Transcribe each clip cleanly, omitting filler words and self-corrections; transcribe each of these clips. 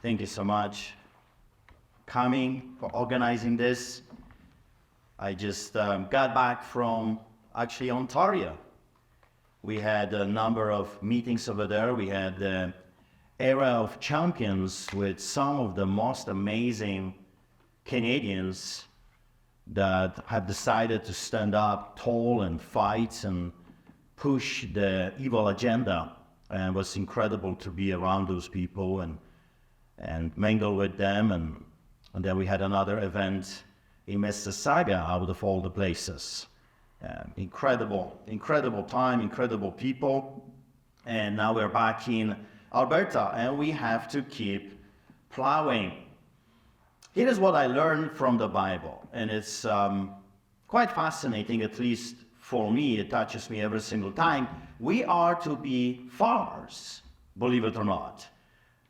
Thank you so much for organizing this. I just got back from actually Ontario. We had a number of meetings over there. We had the Era of Champions with some of the most amazing Canadians that have decided to stand up tall and fight and push the evil agenda. And it was incredible to be around those people and mingle with them. And then we had another event in Mississauga, out of all the places. Incredible time, incredible people. And now we're back in Alberta, and we have to keep plowing. Here is what I learned from the Bible, and it's quite fascinating, at least for me. It touches me every single time. We are to be farmers, believe it or not.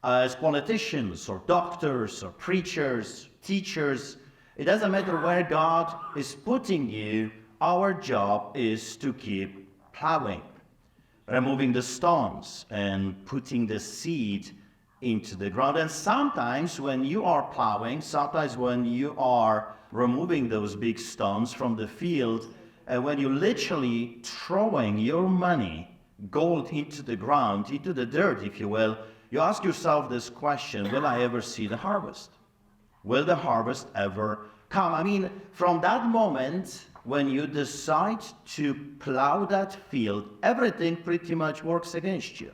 As politicians or doctors or preachers, teachers, it doesn't matter where God is putting you, our job is to keep plowing, removing the stones and putting the seed into the ground. And sometimes when you are plowing, sometimes when you are removing those big stones from the field, and when you're literally throwing your money, gold, into the ground, into the dirt, if you will, you ask yourself this question: will I ever see the harvest? Will the harvest ever come? I mean, from that moment when you decide to plow that field, everything pretty much works against you.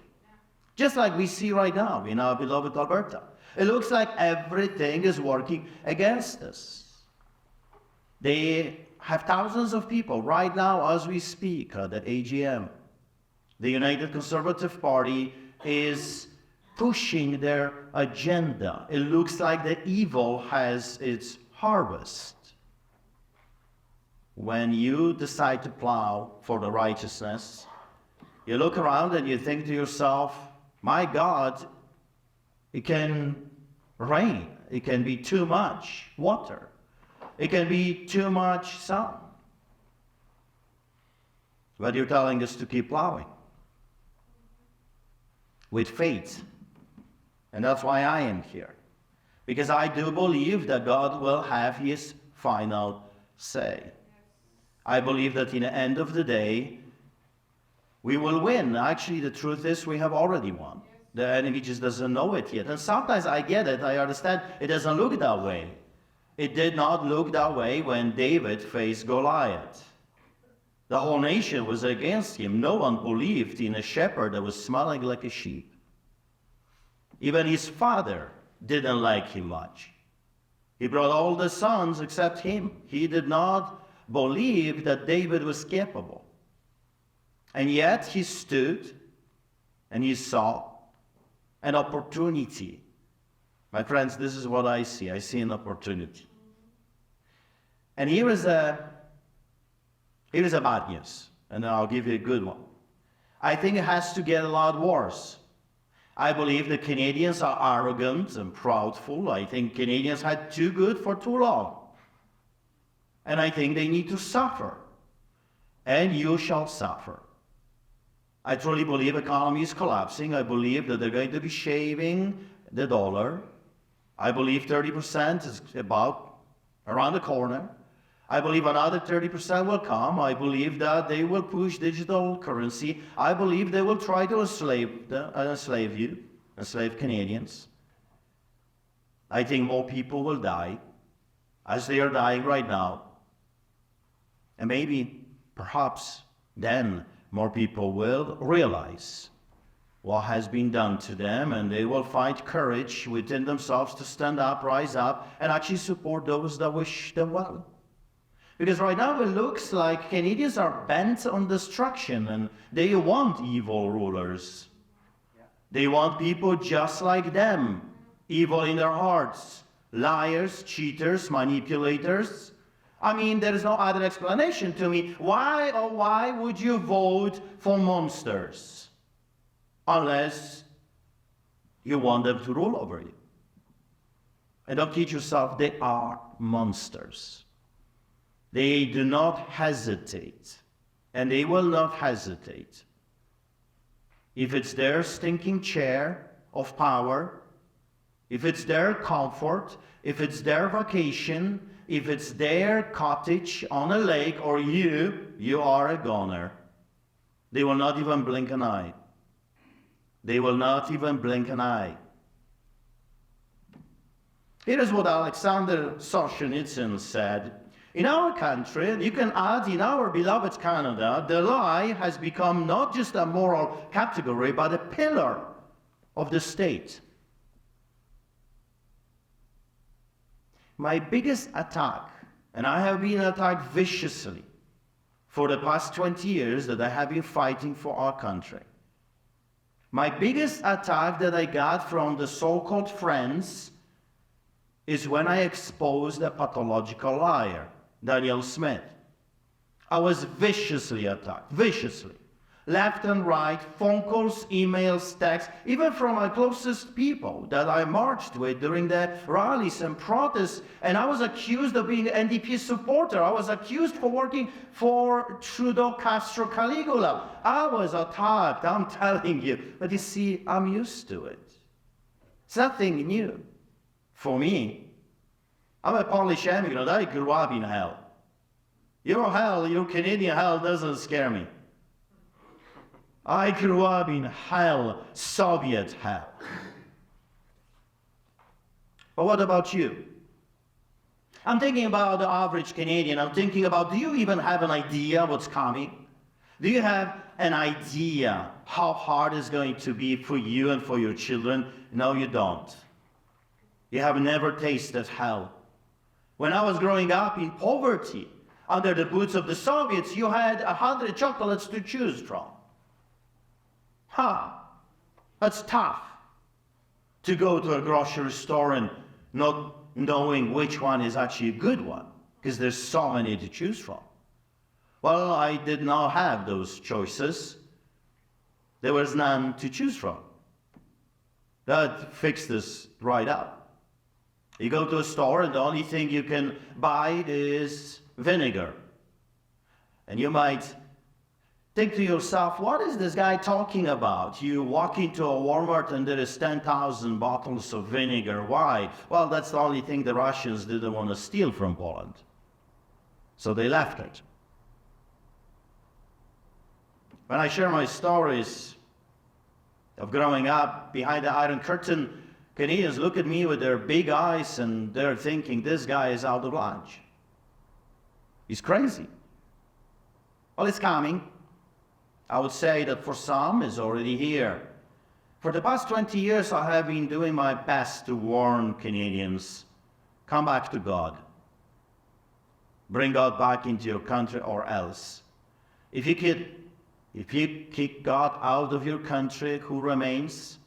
Just like we see right now in our beloved Alberta. It looks like everything is working against us. They have thousands of people right now as we speak at the AGM. The United Conservative Party is pushing their agenda. It looks like the evil has its harvest. When you decide to plow for the righteousness, you look around and you think to yourself, my God, it can rain. It can be too much water. It can be too much sun. But you're telling us to keep plowing with faith. And that's why I am here. Because I do believe that God will have his final say. I believe that in the end of the day, we will win. Actually, the truth is we have already won. The enemy just doesn't know it yet. And sometimes I get it, I understand. It doesn't look that way. It did not look that way when David faced Goliath. The whole nation was against him. No one believed in a shepherd that was smelling like a sheep. Even his father didn't like him much. He brought all the sons except him. He did not believe that David was capable. And yet he stood and he saw an opportunity. My friends, this is what I see. I see an opportunity. And here is a bad news, and I'll give you a good one. I think it has to get a lot worse. I believe the Canadians are arrogant and proudful. I think Canadians had too good for too long. And I think they need to suffer. And you shall suffer. I truly believe the economy is collapsing. I believe that they're going to be shaving the dollar. I believe 30% is about around the corner. I believe another 30% will come. I believe that they will push digital currency. I believe they will try to enslave Canadians. I think more people will die, as they are dying right now. And maybe, perhaps, then more people will realize what has been done to them, and they will find courage within themselves to stand up, rise up, and actually support those that wish them well. Because right now it looks like Canadians are bent on destruction, and they want evil rulers. They want people just like them, evil in their hearts, liars, cheaters, manipulators. I mean, there is no other explanation to me. Why would you vote for monsters? Unless you want them to rule over you. And don't kid yourself, they are monsters. They do not hesitate, and they will not hesitate. If it's their stinking chair of power, if it's their comfort, if it's their vacation, if it's their cottage on a lake, or you are a goner. They will not even blink an eye. They will not even blink an eye. Here is what Alexander Solzhenitsyn said. In our country, and you can add in our beloved Canada, the lie has become not just a moral category, but a pillar of the state. My biggest attack, and I have been attacked viciously for the past 20 years that I have been fighting for our country. My biggest attack that I got from the so-called friends is when I exposed a pathological liar, Daniel Smith. I was viciously attacked, viciously. Left and right, phone calls, emails, texts, even from my closest people that I marched with during the rallies and protests, and I was accused of being an NDP supporter. I was accused for working for Trudeau, Castro, Caligula. I was attacked, I'm telling you. But you see, I'm used to it. It's nothing new for me. I'm a Polish immigrant. I grew up in hell. Your hell, your Canadian hell doesn't scare me. I grew up in hell, Soviet hell. But what about you? I'm thinking about the average Canadian. I'm thinking about, do you even have an idea what's coming? Do you have an idea how hard it's going to be for you and for your children? No, you don't. You have never tasted hell. When I was growing up in poverty, under the boots of the Soviets, you had 100 chocolates to choose from. That's tough. To go to a grocery store and not knowing which one is actually a good one, because there's so many to choose from. Well, I did not have those choices. There was none to choose from. That fixed this right up. You go to a store and the only thing you can buy is vinegar. And you might think to yourself, what is this guy talking about? You walk into a Walmart and there is 10,000 bottles of vinegar. Why? Well, that's the only thing the Russians didn't want to steal from Poland. So they left it. When I share my stories of growing up behind the Iron Curtain, Canadians look at me with their big eyes and they're thinking, this guy is out of lunch. He's crazy. Well, it's coming. I would say that for some, it's already here. For the past 20 years, I have been doing my best to warn Canadians, come back to God. Bring God back into your country or else. If you kick God out of your country, who remains?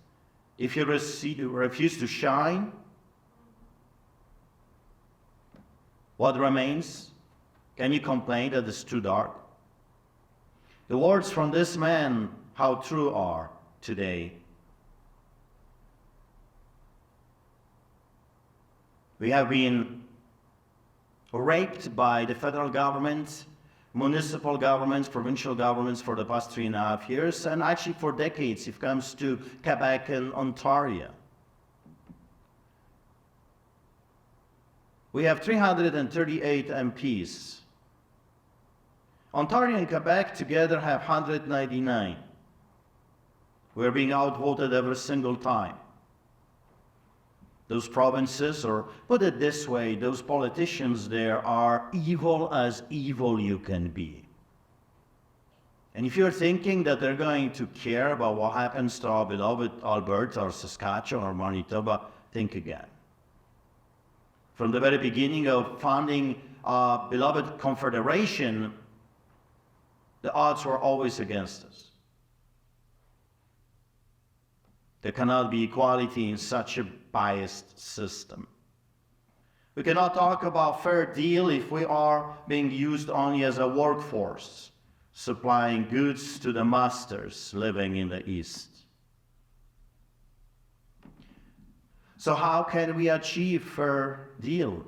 If you refuse to shine, what remains? Can you complain that it's too dark? The words from this man, how true are today. We have been raped by the federal government, municipal governments, provincial governments for the past 3.5 years, and actually for decades if it comes to Quebec and Ontario. We have 338 MPs. Ontario and Quebec together have 199. We're being outvoted every single time. Those provinces, or put it this way, those politicians there are evil as evil you can be. And if you're thinking that they're going to care about what happens to our beloved Alberta or Saskatchewan or Manitoba, think again. From the very beginning of founding our beloved Confederation, the odds were always against us. There cannot be equality in such a biased system. We cannot talk about fair deal if we are being used only as a workforce, supplying goods to the masters living in the East. So how can we achieve fair deal?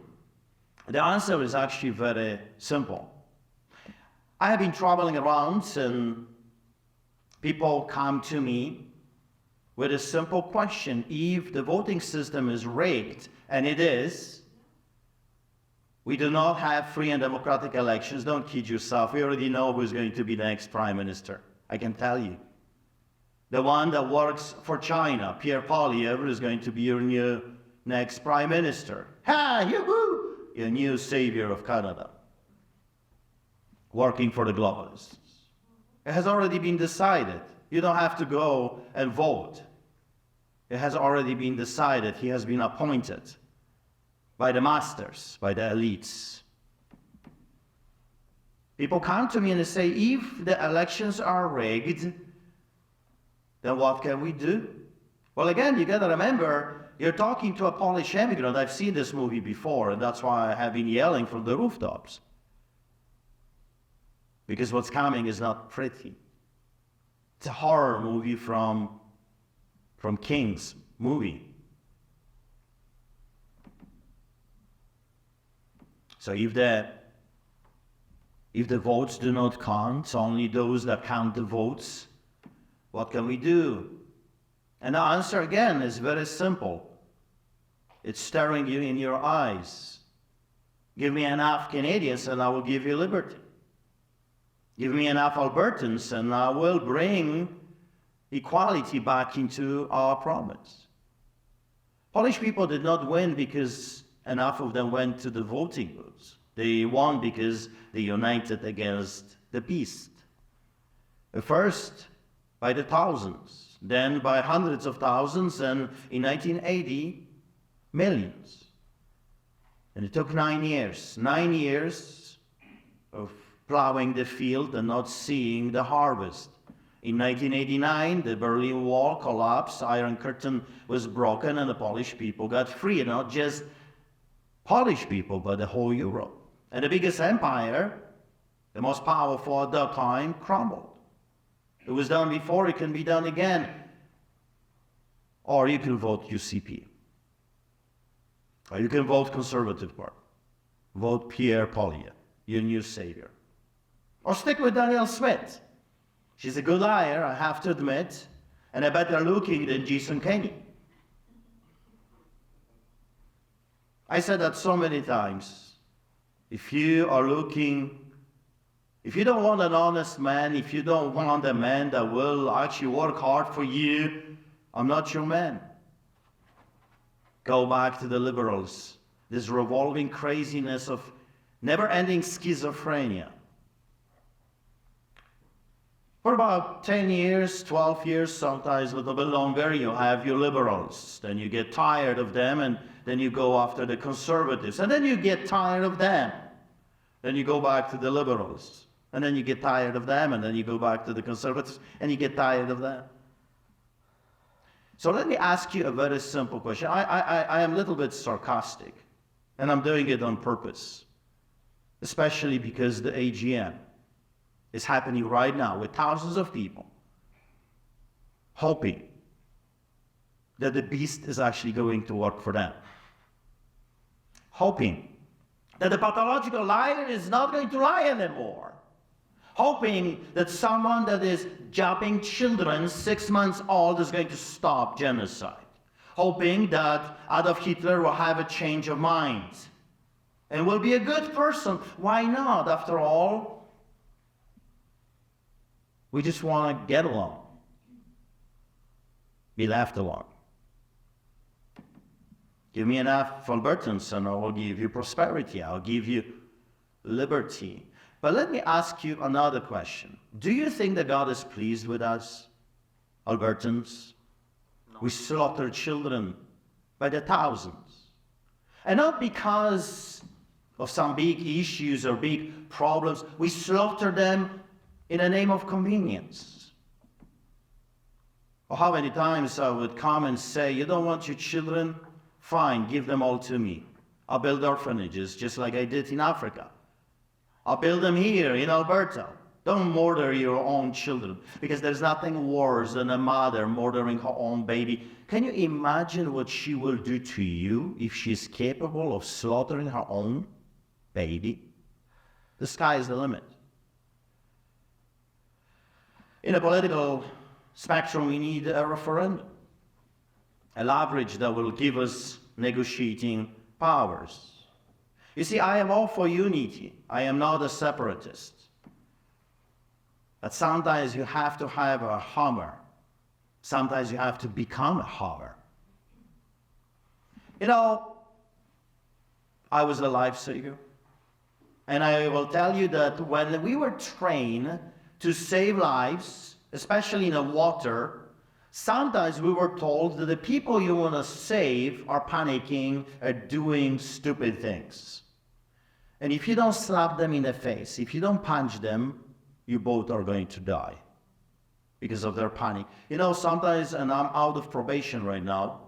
The answer is actually very simple. I have been traveling around and people come to me with a simple question. If the voting system is rigged, and it is, we do not have free and democratic elections. Don't kid yourself. We already know who's going to be the next prime minister. I can tell you. The one that works for China, Pierre Poilievre, is going to be your new next prime minister. Ha! Yoo-hoo! Your new savior of Canada. Working for the globalists. It has already been decided. You don't have to go and vote. It has already been decided. He has been appointed by the masters, by the elites. People come to me and they say, if the elections are rigged, then what can we do? Well, again, you got to remember, you're talking to a Polish immigrant. I've seen this movie before, and that's why I have been yelling from the rooftops. Because what's coming is not pretty. It's a horror movie from King's movie. So if the votes do not count, only those that count the votes, what can we do? And the answer again is very simple. It's staring you in your eyes. Give me enough Canadians and I will give you liberty. Give me enough Albertans and I will bring equality back into our province. Polish people did not win because enough of them went to the voting booths. They won because they united against the beast. First, by the thousands, then by hundreds of thousands, and in 1980, millions. And it took 9 years of plowing the field and not seeing the harvest. In 1989, the Berlin Wall collapsed, Iron Curtain was broken, and the Polish people got free. And not just Polish people, but the whole Europe. And the biggest empire, the most powerful at that time, crumbled. It was done before, it can be done again. Or you can vote UCP. Or you can vote Conservative Party. Vote Pierre Poilievre, your new savior. Or stick with Danielle Smith. She's a good liar, I have to admit, and a better looking than Jason Kenney. I said that so many times. If you don't want an honest man, if you don't want a man that will actually work hard for you, I'm not your man. Go back to the liberals. This revolving craziness of never-ending schizophrenia. For about 10 years, 12 years, sometimes a little bit longer, you have your liberals. Then you get tired of them, and then you go after the conservatives. And then you get tired of them. Then you go back to the liberals. And then you get tired of them, and then you go back to the conservatives, and you get tired of them. So let me ask you a very simple question. I am a little bit sarcastic, and I'm doing it on purpose, especially because the AGM is happening right now with thousands of people hoping that the beast is actually going to work for them. Hoping that the pathological liar is not going to lie anymore. Hoping that someone that is jabbing children 6 months old is going to stop genocide. Hoping that Adolf Hitler will have a change of mind and will be a good person. Why not? After all, we just want to get along, be left alone. Give me enough Albertans and I will give you prosperity. I'll give you liberty. But let me ask you another question. Do you think that God is pleased with us, Albertans? No. We slaughter children by the thousands. And not because of some big issues or big problems. We slaughter them in the name of convenience. Or how many times I would come and say, you don't want your children? Fine, give them all to me. I'll build orphanages just like I did in Africa. I'll build them here in Alberta. Don't murder your own children, because there's nothing worse than a mother murdering her own baby. Can you imagine what she will do to you if she's capable of slaughtering her own baby? The sky is the limit. In a political spectrum, we need a referendum. a leverage that will give us negotiating powers. You see, I am all for unity. I am not a separatist. But sometimes you have to have a hammer. Sometimes you have to become a hammer. You know, I was a lifesaver. And I will tell you that when we were trained to save lives, especially in the water, sometimes we were told that the people you want to save are panicking, are doing stupid things. And if you don't slap them in the face, if you don't punch them, you both are going to die because of their panic. You know, sometimes, and I'm out of probation right now,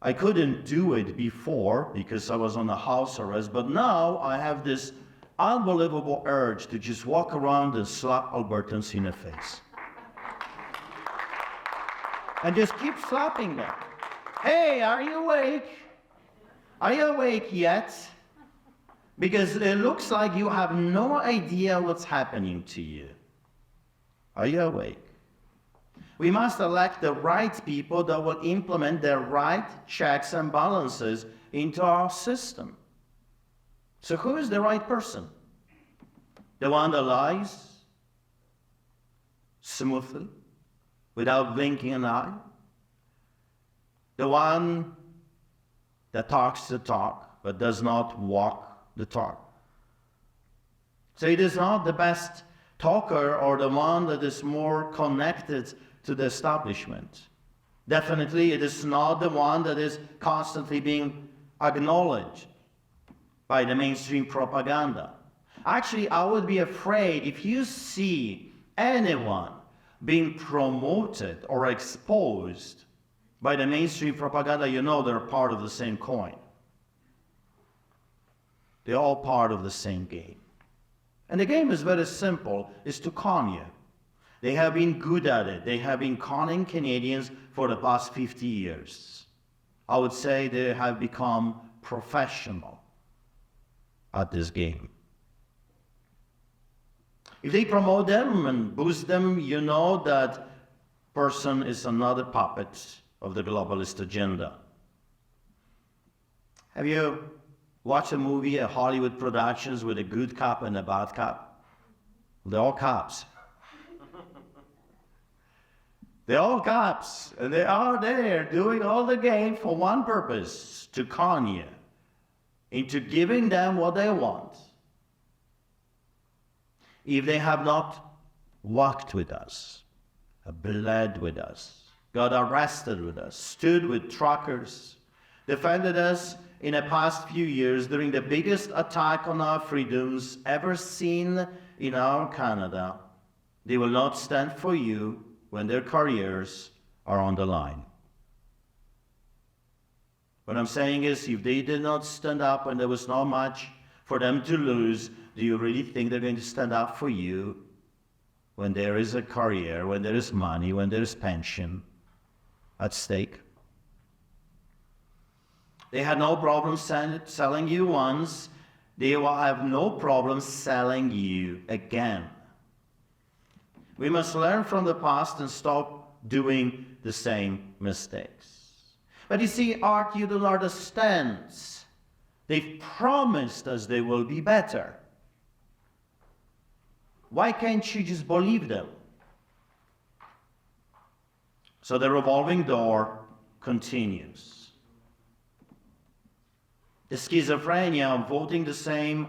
I couldn't do it before because I was on a house arrest, but now I have this unbelievable urge to just walk around and slap Albertans in the face. And just keep slapping them. Hey, are you awake? Are you awake yet? Because it looks like you have no idea what's happening to you. Are you awake? We must elect the right people that will implement the right checks and balances into our system. So who is the right person? The one that lies smoothly, without blinking an eye? The one that talks the talk, but does not walk the talk? So it is not the best talker or the one that is more connected to the establishment. Definitely it is not the one that is constantly being acknowledged by the mainstream propaganda. Actually, I would be afraid if you see anyone being promoted or exposed by the mainstream propaganda, you know they're part of the same coin. They're all part of the same game. And the game is very simple, is to con you. They have been good at it. They have been conning Canadians for the past 50 years. I would say they have become professional at this game. If they promote them and boost them, you know that person is another puppet of the globalist agenda. Have you watched a movie, a Hollywood productions with a good cop and a bad cop? They're all cops. They're all cops, and they are there doing all the game for one purpose, to con you into giving them what they want. If they have not walked with us, bled with us, got arrested with us, stood with truckers, defended us in the past few years during the biggest attack on our freedoms ever seen in our Canada, they will not stand for you when their careers are on the line. What I'm saying is, if they did not stand up and there was not much for them to lose, do you really think they're going to stand up for you when there is a career, when there is money, when there is pension at stake? They had no problem selling you once. They will have no problem selling you again. We must learn from the past and stop doing the same mistakes. But you see, Art, you don't understand. They've promised us they will be better. Why can't you just believe them? So the revolving door continues. The schizophrenia of voting the same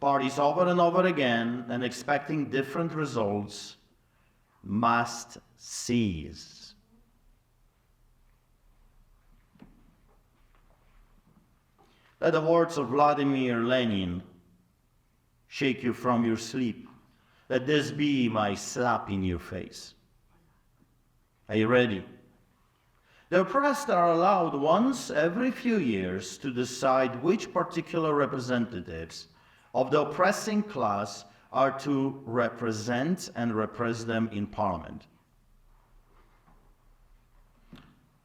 parties over and over again and expecting different results must cease. Let the words of Vladimir Lenin shake you from your sleep. Let this be my slap in your face. Are you ready? The oppressed are allowed once every few years to decide which particular representatives of the oppressing class are to represent and repress them in Parliament.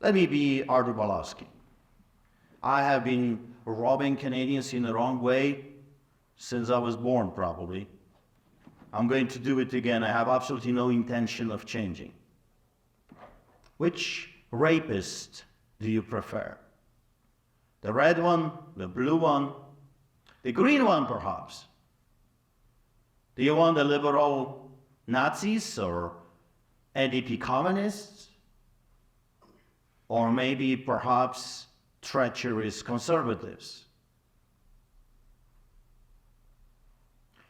Let me be Artur Pawlowski. I have been robbing Canadians in the wrong way since I was born, probably. I'm going to do it again. I have absolutely no intention of changing. Which rapist do you prefer? The red one, the blue one, the green one perhaps? Do you want the liberal Nazis or NDP communists? Or maybe perhaps treacherous conservatives?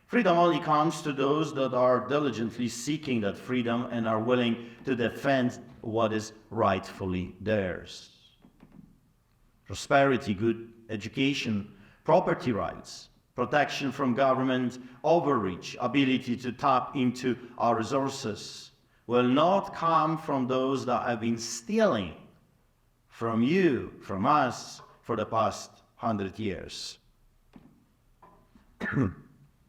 Freedom only comes to those that are diligently seeking that freedom and are willing to defend what is rightfully theirs. Prosperity, good education, property rights, protection from government overreach, ability to tap into our resources will not come from those that have been stealing from you, from us, for the past 100 years.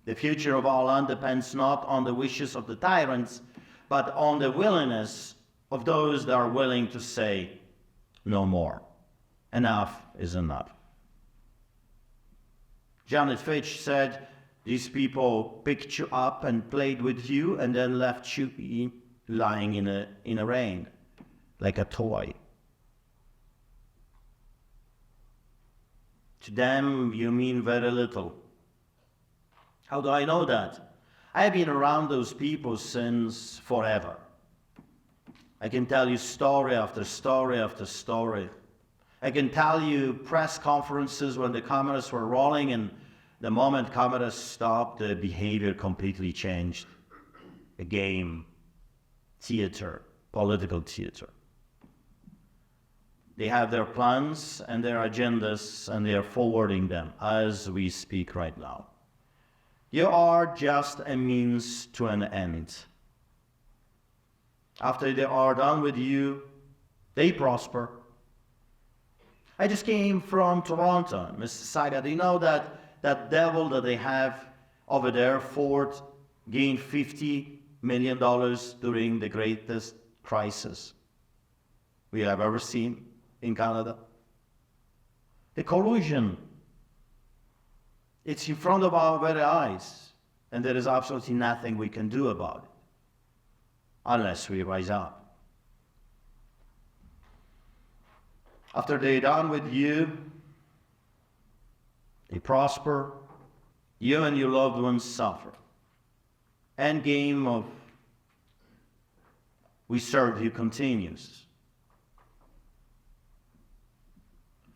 The future of our land depends not on the wishes of the tyrants, but on the willingness of those that are willing to say, no more. Enough is enough. Janet Fitch said, these people picked you up and played with you and then left you lying in a rain, like a toy. To them, you mean very little. How do I know that? I have been around those people since forever. I can tell you story after story after story. I can tell you press conferences when the cameras were rolling, and the moment cameras stopped, the behavior completely changed. A game, theater, political theater. They have their plans and their agendas, and they are forwarding them as we speak right now. You are just a means to an end. After they are done with you, they prosper. I just came from Toronto, Mississauga. Do you know that devil that they have over there, Ford, gained $50 million during the greatest crisis we have ever seen in Canada? The collusion, it's in front of our very eyes, and there is absolutely nothing we can do about it unless we rise up. After they're done with you, they prosper, you and your loved ones suffer. End game of we serve you continues.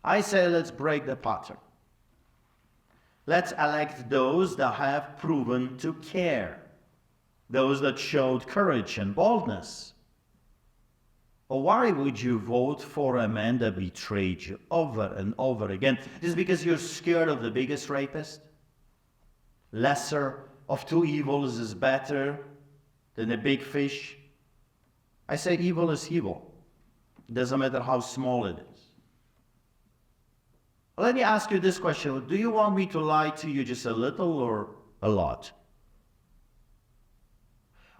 I say let's break the pattern. Let's elect those that have proven to care, those that showed courage and boldness. Or why would you vote for a man that betrayed you over and over again? Just because you're scared of the biggest rapist? Lesser of two evils is better than a big fish? I say evil is evil. It doesn't matter how small it is. Let me ask you this question. Do you want me to lie to you just a little or a lot?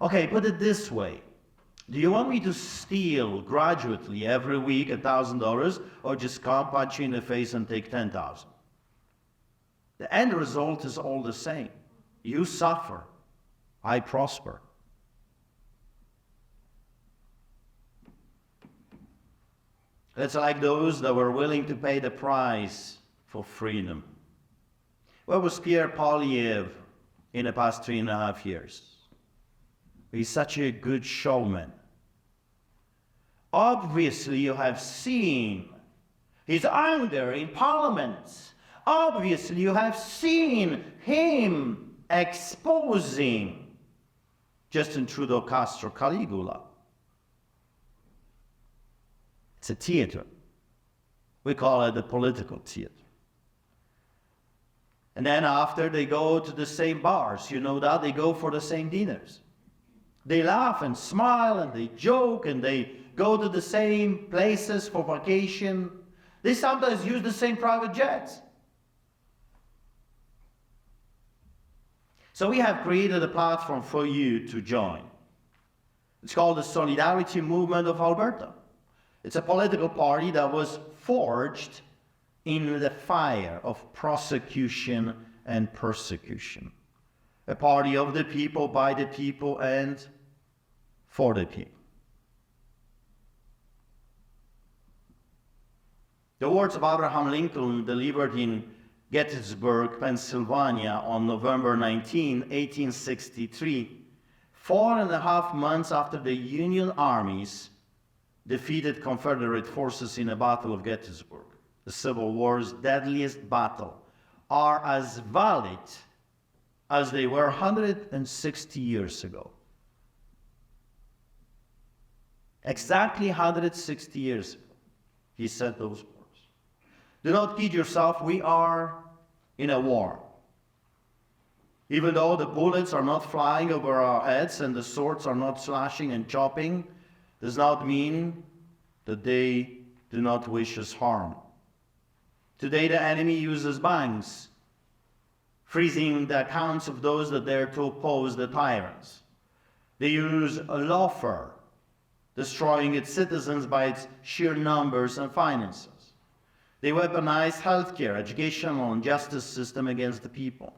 Okay, put it this way. Do you want me to steal gradually every week $1,000 or just come punch you in the face and take 10,000? The end result is all the same. You suffer. I prosper. It's like those that were willing to pay the price for freedom. Where was Pierre Poilievre in the past 3.5 years? He's such a good showman. Obviously, you have seen his anger in Parliament. Obviously, you have seen him exposing Justin Trudeau Castro Caligula. It's a theater. We call it the political theater. And then after, they go to the same bars. You know that? They go for the same dinners. They laugh and smile and they joke and they go to the same places for vacation. They sometimes use the same private jets. So we have created a platform for you to join. It's called the Solidarity Movement of Alberta. It's a political party that was forged in the fire of prosecution and persecution. A party of the people, by the people, and for the people. The words of Abraham Lincoln, delivered in Gettysburg, Pennsylvania on November 19, 1863, 4.5 months after the Union armies defeated Confederate forces in the Battle of Gettysburg, the Civil War's deadliest battle, are as valid as they were 160 years ago. Exactly 160 years ago, he said those words. Do not kid yourself, we are in a war. Even though the bullets are not flying over our heads and the swords are not slashing and chopping, does not mean that they do not wish us harm. Today the enemy uses banks, freezing the accounts of those that dare to oppose the tyrants. They use a lawfare, destroying its citizens by its sheer numbers and finances. They weaponize healthcare, educational, and justice system against the people.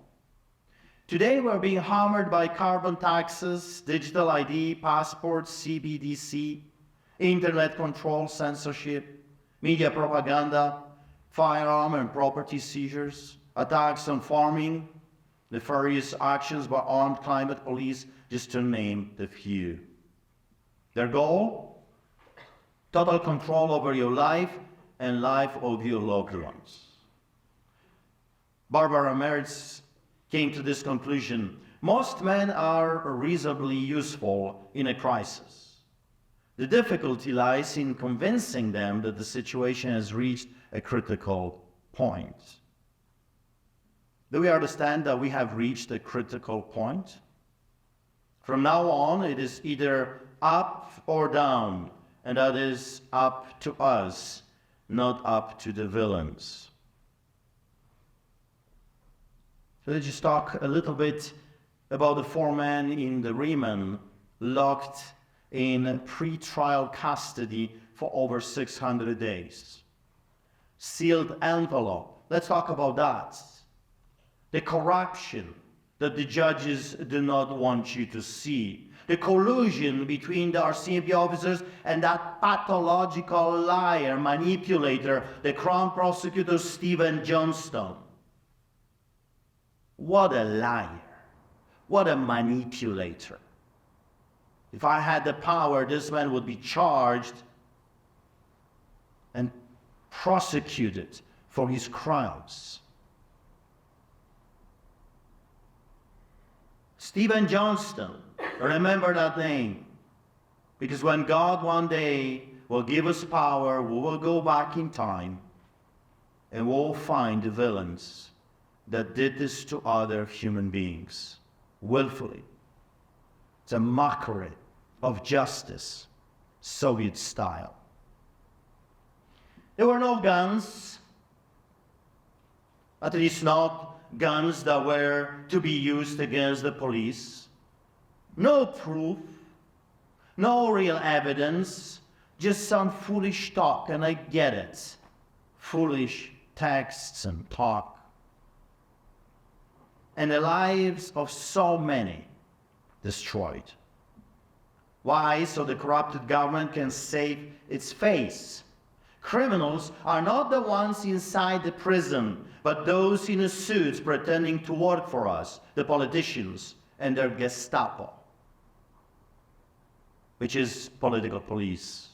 Today we're being hammered by carbon taxes, digital ID, passports, CBDC, internet control, censorship, media propaganda, firearm and property seizures, attacks on farming, nefarious actions by armed climate police, just to name the few. Their goal? Total control over your life and life of your loved ones. Barbara Meritz came to this conclusion: most men are reasonably useful in a crisis. The difficulty lies in convincing them that the situation has reached a critical point. Do we understand that we have reached a critical point? From now on, it is either up or down, and that is up to us, not up to the villains. So let's just talk a little bit about the 4 men in the Riemann locked in pre-trial custody for over 600 days. Sealed envelope. Let's talk about that. The corruption that the judges do not want you to see. The collusion between the RCMP officers and that pathological liar, manipulator, the Crown Prosecutor Steven Johnston. What a liar. What a manipulator. If I had the power, this man would be charged and prosecuted for his crimes. Steven Johnston, remember that name, because when God one day will give us power, we will go back in time and we'll find the villains that did this to other human beings willfully. It's a mockery of justice, Soviet style. There were no guns, at least not guns that were to be used against the police. No proof, no real evidence, just some foolish talk, and I get it. Foolish texts and talk. And the lives of so many destroyed. Why? So the corrupted government can save its face. Criminals are not the ones inside the prison, but those in the suits pretending to work for us, the politicians and their Gestapo, which is political police.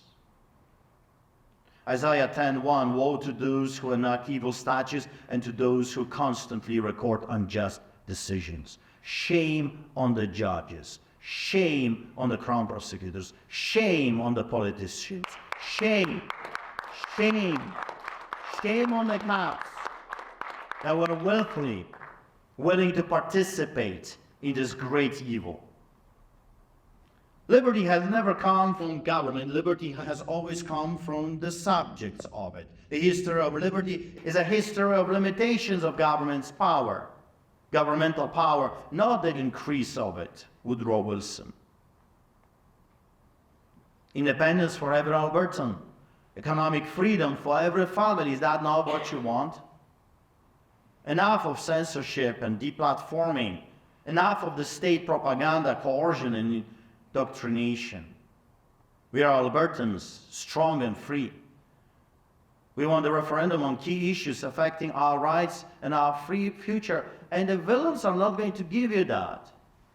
Isaiah 10:1, woe to those who enact evil statutes and to those who constantly record unjust decisions. Shame on the judges. Shame on the Crown prosecutors. Shame on the politicians. Shame. Shame. Shame on the cops that were willfully willing to participate in this great evil. Liberty has never come from government. Liberty has always come from the subjects of it. The history of liberty is a history of limitations of government's power. Governmental power, not the increase of it. Woodrow Wilson. Independence for every Albertan. Economic freedom for every family. Is that not what you want? Enough of censorship and deplatforming. Enough of the state propaganda, coercion, and indoctrination. We are Albertans, strong and free. We want a referendum on key issues affecting our rights and our free future. And the villains are not going to give you that.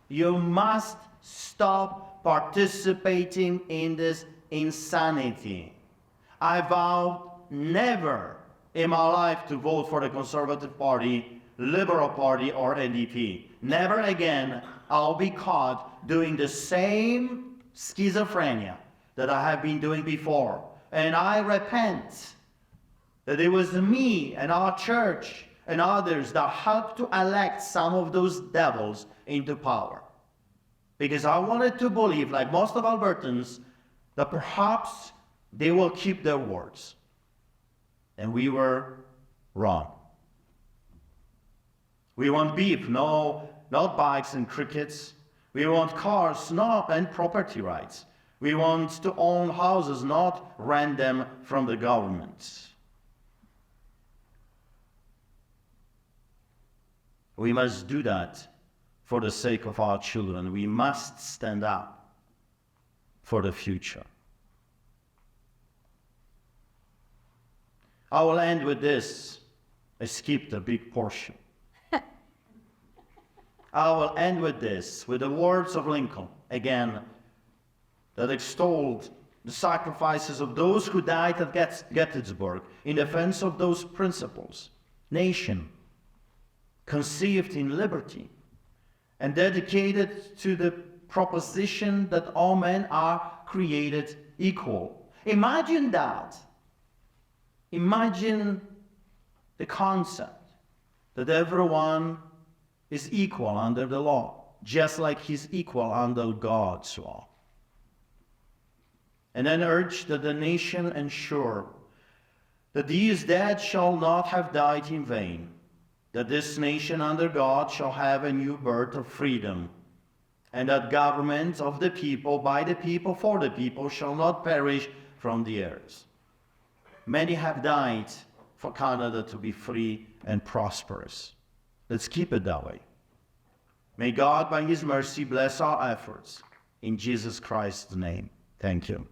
You must stop participating in this insanity. I vow never in my life to vote for the Conservative Party, Liberal Party, or NDP. Never again I'll be caught doing the same schizophrenia that I have been doing before. And I repent that it was me and our church and others that helped to elect some of those devils into power. Because I wanted to believe, like most of Albertans, that perhaps they will keep their words. And we were wrong. We want beef, no, not bikes and crickets. We want cars, and property rights. We want to own houses, not rent them from the government. We must do that for the sake of our children. We must stand up for the future. I will end with this. I skipped a big portion. I will end with this, with the words of Lincoln, again, that extolled the sacrifices of those who died at Gettysburg in defense of those principles. Nation, conceived in liberty, and dedicated to the proposition that all men are created equal. Imagine that. Imagine the concept that everyone is equal under the law, just like he's equal under God's law. And then urge that the nation ensure that these dead shall not have died in vain, that this nation under God shall have a new birth of freedom, and that government of the people, by the people, for the people, shall not perish from the earth. Many have died for Canada to be free and prosperous. Let's keep it that way. May God, by his mercy, bless our efforts. In Jesus Christ's name, thank you.